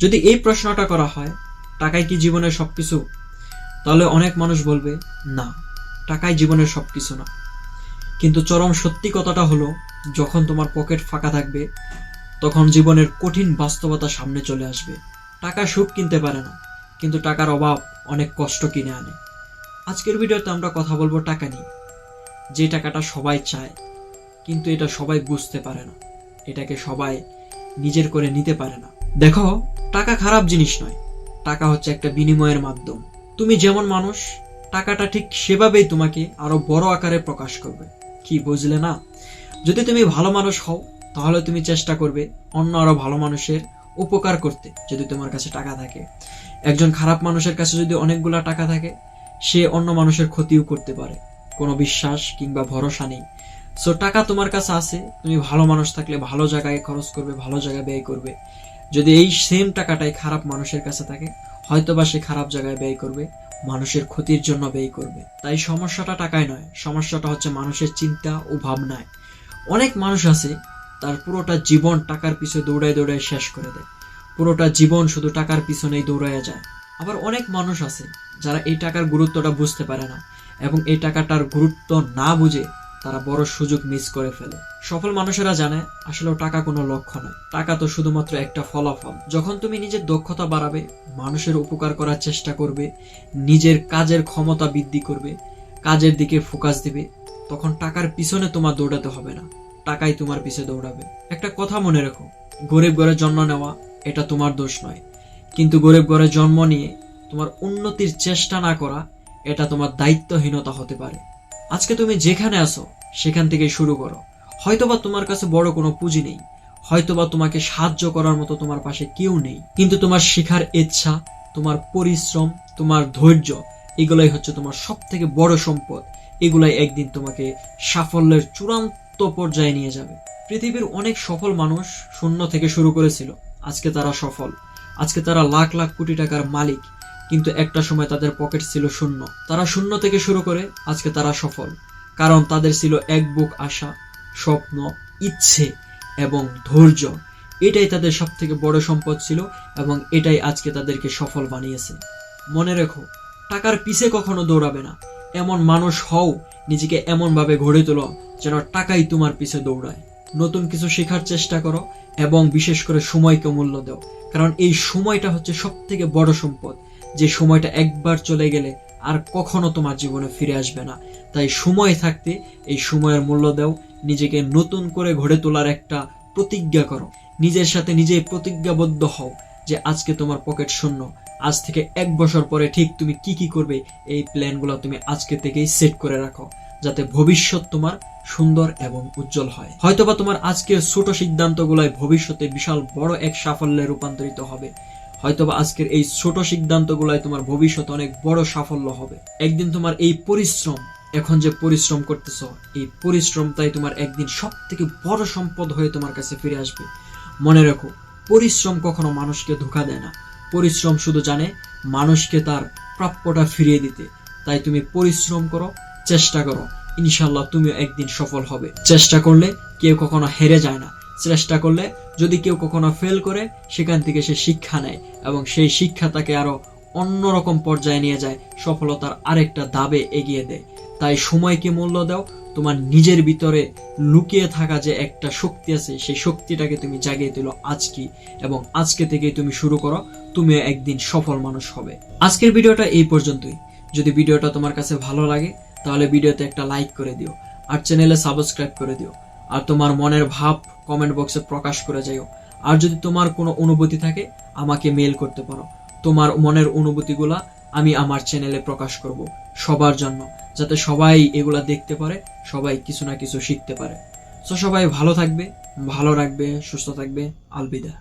যদি এই প্রশ্নটা করা হয় টাকাই কি জীবনের সবকিছু, তাহলে অনেক মানুষ বলবে না, টাকাই জীবনের সবকিছু না। কিন্তু চরম সত্যি কথাটা হলো, যখন তোমার পকেট ফাঁকা থাকবে তখন জীবনের কঠিন বাস্তবতা সামনে চলে আসবে। টাকা সুখ কিনতে পারে না, কিন্তু টাকার অভাব অনেক কষ্ট কিনে আনে। আজকের ভিডিওতে আমরা কথা বলবো টাকা নিয়ে। যে টাকাটা সবাই চায়, কিন্তু এটা সবাই বুঝতে পারে না, এটাকে সবাই নিজের করে নিতে পারে না। দেখো, টাকা খারাপ জিনিস নয়, টাকা হচ্ছে একটা বিনিময়ের মাধ্যম। তুমি যেমন মানুষ, টাকাটা ঠিক সেভাবেই তোমাকে আরো বড় আকারে প্রকাশ করবে। কি বুঝলে না? যদি তুমি ভালো মানুষ হও, তাহলে তুমি চেষ্টা করবে অন্য আরো ভালো মানুষের উপকার করতে। যদি তোমার কাছে টাকা থাকে, একজন খারাপ মানুষের কাছে যদি অনেকগুলা টাকা থাকে, সে অন্য মানুষের ক্ষতিও করতে পারে। কোনো বিশ্বাস কিংবা ভরসা নেই। সো টাকা তোমার কাছে আছে, তুমি ভালো মানুষ থাকলে ভালো জায়গায় খরচ করবে, ভালো জায়গায় ব্যয় করবে। যদি এই সেম টাকাটাই খারাপ মানুষের কাছে থাকে, হয়তোবা সে খারাপ জায়গায় ব্যয় করবে, মানুষের ক্ষতির জন্য ব্যয় করবে। তাই সমস্যাটা টাকায় নয়, সমস্যাটা হচ্ছে মানুষের চিন্তা ও ভাবনায়। অনেক মানুষ আছে, তার পুরোটা জীবন টাকার পিছনে দৌড়ায় দৌড়ায় শেষ করে দেয়, পুরোটা জীবন শুধু টাকার পিছনেই দৌড়াইয়া যায়। আবার অনেক মানুষ আছে যারা এই টাকার গুরুত্বটা বুঝতে পারে না, এবং এই টাকাটার গুরুত্ব না বুঝে তারা বড় সুযোগ মিস করে ফেলে। সফল মানুষেরা জানে আসলে টাকা কোনো লক্ষ্য নয়, টাকা তো শুধুমাত্র একটা ফলাফল। যখন তুমি নিজের দক্ষতা বাড়াবে, মানুষের উপকার করার চেষ্টা করবে, নিজের কাজের ক্ষমতা বৃদ্ধি করবে, কাজের দিকে ফোকাস দিবে, তখন টাকার পিছনে তোমার দৌড়াতে হবে না, টাকাই তোমার পিছে দৌড়াবে। একটা কথা মনে রেখো, গরিব ঘরে জন্ম নেওয়া এটা তোমার দোষ নয়, কিন্তু গরিব ঘরে জন্ম নিয়ে তোমার উন্নতির চেষ্টা না করা, এটা তোমার দায়িত্বহীনতা হতে পারে। আজকে তুমি যেখানে আছো সেখান থেকে শুরু করো। হয়তোবা তোমার কাছে বড় কোনো পুঁজি নেই, হয়তোবা তোমাকে সাহায্য করার মতো তোমার পাশে কেউ নেই, কিন্তু তোমার শেখার ইচ্ছা, তোমার পরিশ্রম, তোমার ধৈর্য, এগুলাই হচ্ছে তোমার সব থেকে বড় সম্পদ। এগুলাই একদিন তোমাকে সাফল্যের চূড়ান্ত পর্যায়ে নিয়ে যাবে। পৃথিবীর অনেক সফল মানুষ শূন্য থেকে শুরু করেছিল, আজকে তারা সফল, আজকে তারা লাখ লাখ কোটি টাকার মালিক। কিন্তু একটা সময় তাদের পকেট ছিল শূন্য। তারা শূন্য থেকে শুরু করে আজকে তারা সফল, কারণ তাদের ছিল এক বুক আশা, স্বপ্ন, ইচ্ছে এবং ধৈর্য। এটাই তাদের সব থেকে বড় সম্পদ ছিল, এবং এটাই আজকে তাদেরকে সফল বানিয়েছে। মনে রেখো, টাকার পিছে কখনো দৌড়াবে না। এমন মানুষ হও, নিজেকে এমন ভাবে গড়ে তোলো যেন টাকাই তোমার পিছে দৌড়ায়। নতুন কিছু শেখার চেষ্টা করো, এবং বিশেষ করে সময়কে মূল্য দাও, কারণ এই সময়টা হচ্ছে সব থেকে বড় সম্পদ। যে সময়টা একবার চলে গেলে আর কখনো তোমার জীবনে ফিরে আসবে না। তাই সময় থাকতে এই সময়ের মূল্য দাও, নিজেকে নতুন করে গড়ে তোলার একটা প্রতিজ্ঞা করো। নিজের সাথে নিজেই প্রতিজ্ঞাবদ্ধ হও যে আজকে তোমার পকেট শূন্য, আজ থেকে 1 বছর পরে ঠিক তুমি কি কি করবে, এই প্ল্যানগুলো তুমি আজকে থেকেই সেট করে রাখো, যাতে ভবিষ্যৎ তোমার সুন্দর এবং উজ্জ্বল হয়। হয়তোবা তোমার আজকের ছোট সিদ্ধান্তগুলাই ভবিষ্যতে বিশাল বড় এক সাফল্যে রূপান্তরিত হবে। হয়তোবা আজকের এই ছোট সিদ্ধান্তগুলাই তোমার ভবিষ্যতে অনেক বড় সাফল্য হবে। একদিন তোমার এই পরিশ্রম, এখন যে পরিশ্রম করতেছ, এই পরিশ্রমটাই তোমার একদিন সব থেকে বড় সম্পদ হয়ে তোমার কাছে ফিরে আসবে। মনে রাখো, পরিশ্রম কখনো মানুষকে ধোঁকা দেয় না, পরিশ্রম শুধু জানে মানুষকে তার প্রাপ্যটা ফিরিয়ে দিতে। তাই তুমি পরিশ্রম করো, চেষ্টা করো, ইনশাল্লাহ তুমিও একদিন সফল হবে। চেষ্টা করলে কেউ কখনো হেরে যায় না, চেষ্টা করলে যদি কেউ কখনো ফেল করে, সেখান থেকে সে শিক্ষা নেয়, এবং সেই শিক্ষা তাকে আরো অন্যরকম পর্যায়ে নিয়ে যায়, সফলতার আরেকটা ধাপে এগিয়ে দেয়। তাই সময়কে মূল্য দাও, তোমার নিজের ভিতরে লুকিয়ে থাকা যে একটা শক্তি আছে, সেই শক্তিটাকে তুমি জাগিয়ে তুলো আজকে, এবং আজকে থেকেই তুমি শুরু করো, তুমিও একদিন সফল মানুষ হবে। আজকের ভিডিওটা এই পর্যন্তই। যদি ভিডিওটা তোমার কাছে ভালো লাগে, তাহলে ভিডিওতে একটা লাইক করে দিও, আর চ্যানেলে সাবস্ক্রাইব করে দিও, আর তোমার মনের ভাব কমেন্ট বক্সে প্রকাশ করে যাও। আর যদি তোমার কোনো অনুভূতি থাকে, আমাকে মেইল করতে পারো। তোমার মনের অনুভূতিগুলা আমি আমার চ্যানেলে প্রকাশ করব সবার জন্য, যাতে সবাই এগুলা দেখতে পারে, সবাই কিছু না কিছু শিখতে পারে। সো সবাই ভালো থাকবে, ভালো রাখবে, সুস্থ থাকবে। আলবিদা।